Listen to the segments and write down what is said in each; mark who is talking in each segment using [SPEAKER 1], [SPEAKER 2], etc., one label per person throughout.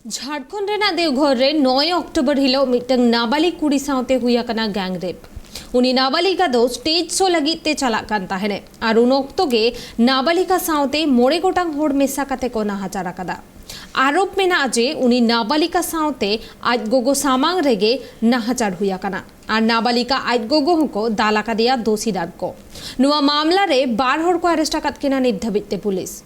[SPEAKER 1] झारखंड रेना देवघर रे 9 अक्टोबर हिलो मिटंग नाबालिग कुड़ी सावते हुई अकना गैंग रेप उनी नाबालिगा दो स्टेज शो लगी ते चला कान ताहेने और उन ऑक्टो के नाबालिगा सावते मोड़े गोटांग होड़ मेसा कते को नाहाचार कदा आरोप में जे उनी नाबालिका सावते आज गोगो सामांग रेगे नाहाचार हुई कना और नाबालिका आज गोगो को दाला का दिया दोषीदार को नुआ मामला रे 12 हड़ को अरेस्ट कतकिना नित धबिते पुलिस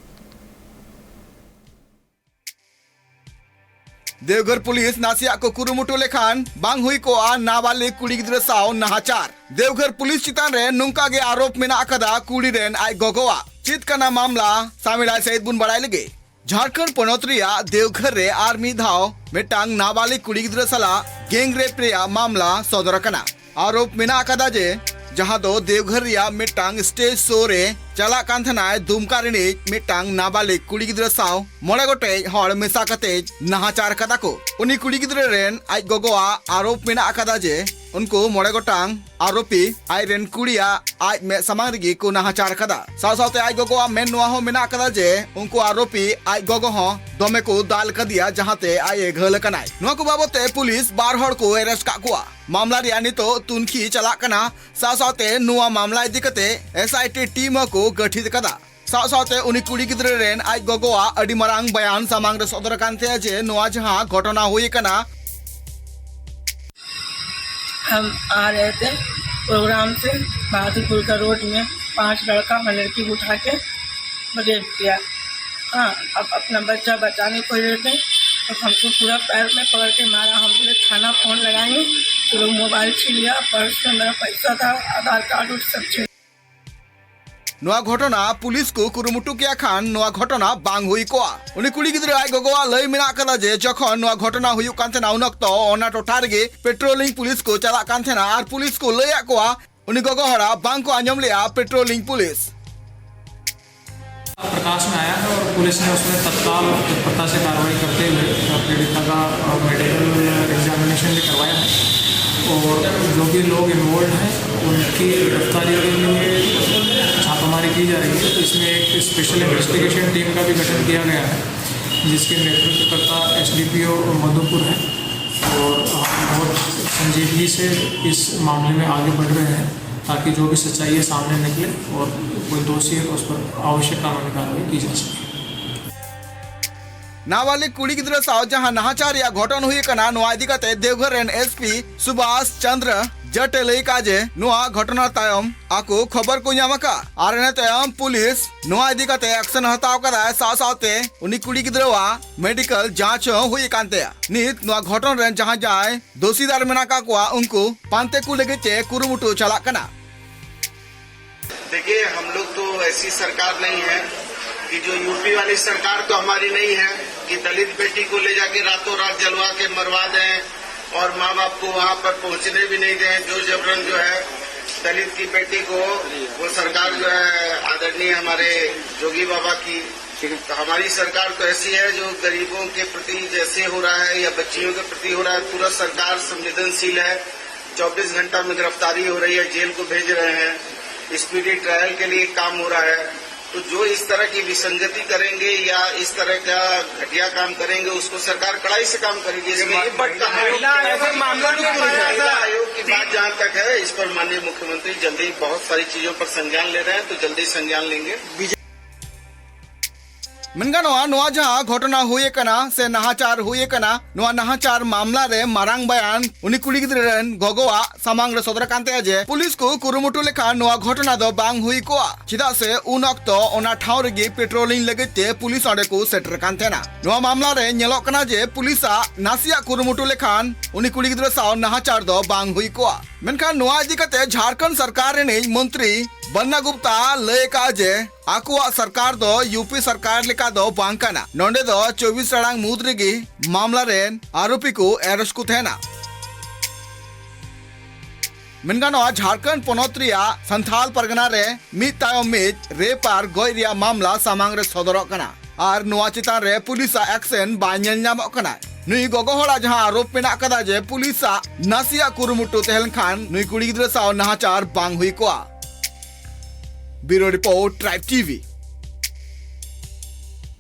[SPEAKER 2] देवघर पुलिस नासिया को कुरुमुटु लेखान बांग हुई को आ नाबालिग कुड़ी गिद्रा साव नाहाचार देवघर पुलिस चितान रे नुंका गे आरोप में आकदा कुड़ी रेन आय गोगोवा चित कना मामला सामिला सहित बुन बड़ाई लगे झारखंड पनोतरिया देवघर रे आर्मी धाव मिटांग नाबालिग कुड़ी गिद्रा सला गैंग रेप रे मामला सदर कना आरोप में आकदा जे जहां दो देवघर रिया मिटांग स्टेज शो रे चला कांथनाय दुमका रिनी मिटांग नाबालिग कुड़ी गिद्रा साव मोड़े गोटे हड़ मेसा कते नाहाचार कदा को उनी कुड़ी गिद्रा रेन आज गोगोआ आरोप में आकदा जे उनको मोड़े गोटांग आरोपी आई रेन कुड़िया आज में समांग रिगी को नाहाचार कदा साव सावते आज गोगोआ मेन नुआ हो मेना कदा जे उनको आरोपी आज गोगो हो दोमे को दाल कदिया जहाते आए घल कनाय नुआ को बाबते पुलिस 12 हड़ को अरेस्ट काकुआ मामला रिया नितो तुनखी चला कना साव सावते नुआ मामला इदी कते एसआईटी टीम को गठित कदा साव सावते उनी कुड़ी गिद्रा रेन आज गोगोआ अडी मरांग बयान सामांग रे सदर कांते जे नुआ जहां घटना हुई कना
[SPEAKER 3] हम आ रहे थे प्रोग्राम से बहादुरपुर का रोड में 5 लड़का और लड़की को उठा के रेप किया। हाँ, अब अपना बच्चा बचाने को रहे थे तो हमको पूरा पैर में पकड़ के मारा। हम बोले थाना फोन लगाएंगे तो लोग मोबाइल छीन लिया, पर्स में मेरा पैसा था, आधार कार्ड और सब छीन।
[SPEAKER 2] नुआ घटना पुलिस को कुरुमुटु किया खान नुआ घटना बांग हुई कोआ उनी कुड़ी गिद्रा आय गोगोआ लय मेना कदा जे जखन नुआ घटना हुई कांथेना उनक्तो ओना टोठा रे पेट्रोलिंग पुलिस को चला कांथेना और पुलिस को लय कोआ उनी गोगोहरा बांग को आंजम लिया पेट्रोलिंग पुलिस
[SPEAKER 4] प्रकाश में आया है और पुलिस ने उसमें तत्काल तत्परता से कार्रवाई करते हुए पीड़िता का मेडिकल एग्जामिनेशन भी करवाया है और जो भी लोग इन्वॉल्व हैं उनकी गिरफ्तारी के लिए छापामारी की जा रही है। तो इसमें एक स्पेशल इन्वेस्टिगेशन टीम का भी गठन किया गया है जिसके नेतृत्वकर्ता एसडीपीओ मधुपुर है और हम बहुत संजीदगी से इस मामले में आगे बढ़ रहे हैं ताकि जो भी सच्चाई है सामने निकले और कोई दोषी है उस पर आवश्यक कानूनी कार्रवाई की जा सके।
[SPEAKER 2] नाबालिग कुड़ी गिद्रा साव जहां नाहाचार या घटन हुई कना नुआ इदी कते देवघर रेन एसपी सुभाष चंद्र जट लई काजे नुआ घटना तायम आको खबर को ᱧᱟᱢᱟᱠᱟ आर ने तायम पुलिस नुआ इदी कते एक्शन हताव कदा साव सावते उनी कुड़ी गिद्रावा मेडिकल जांच हुई कांते नित नुआ घटन रेन जहां जाय दोषीदार मेनाका कोआ उनको पांते को लगे चे कुरुमुटु चला कना।
[SPEAKER 5] देखिए, हम लोग तो ऐसी सरकार नहीं है कि जो यूपी वाली सरकार तो हमारी नहीं है कि दलित बेटी को ले जाके रातों रात जलवा के मरवा दें और माँ बाप को वहाँ पर पहुँचने भी नहीं दें। जो जबरन जो है दलित की बेटी को वो सरकार जो है आदरणीय हमारे जोगी बाबा की, तो हमारी सरकार तो ऐसी है जो गरीबों के प्रति जैसे हो रहा है या बच्चियों के प्रति हो रहा है, पूरा सरकार संवेदनशील है। 24 घंटा में गिरफ्तारी हो रही है, जेल को भेज रहे हैं, स्पीडी ट्रायल के लिए काम हो रहा है। तो जो इस तरह की विसंगति करेंगे या इस तरह का घटिया काम करेंगे उसको सरकार कड़ाई से काम करेगी। इसमें महिला आयोग की बात जहाँ तक है, इस पर माननीय मुख्यमंत्री जल्दी बहुत सारी चीजों पर संज्ञान ले रहे हैं, तो जल्दी संज्ञान लेंगे।
[SPEAKER 2] मनगानोआ नुआ जहां घटना हुई कना से नाहाचार हुई कना नुआ नाहाचार मामला रे मारांग बयान उनी कुड़ी गिद्रा रेन गोगोआ सामांग रे सदर कांते जे पुलिस को कुरुमुटु लेखा नुआ घटना दो बांग हुई कोआ चिदा से उन अक्तो ओना ठाव रेगी पेट्रोलिंग लगते पुलिस अडे को सेटर कांतेना नुआ मामला रे नेलो कना जे पुलिसा नासिया कुरुमुटु लेखान उनी कुड़ी गिद्रा साव नाहाचार दो बांग हुई कोआ मेनखान नुआ इदी कते झारखंड सरकार रे मंत्री बन्ना गुप्ता लय का जे आकुआ सरकार दो यूपी सरकार लेका दो बांकाना नोंडे दो 24 टाड़ांग मुद रेगी मामला रेन आरोपी को अरेस्ट को थेना मेनगानोआ झारखंड पनोतरिया संथाल परगना रे मिद तायम मिद रेप आर गय रिया मामला सामांग रे सदरक कना आर नुआ चितान रे पुलिसा एक्शन बाय नेल ᱧᱟᱢᱚᱜ कना नुई गोगोहड़ा जहां आरोप मेना कदा जे पुलिसा नासिया कुरुमुटु तेहलन खान नुई कुड़ी गिद्रा साव नाहाचार बांग हुई कोआ। Bureau report Tribe TV.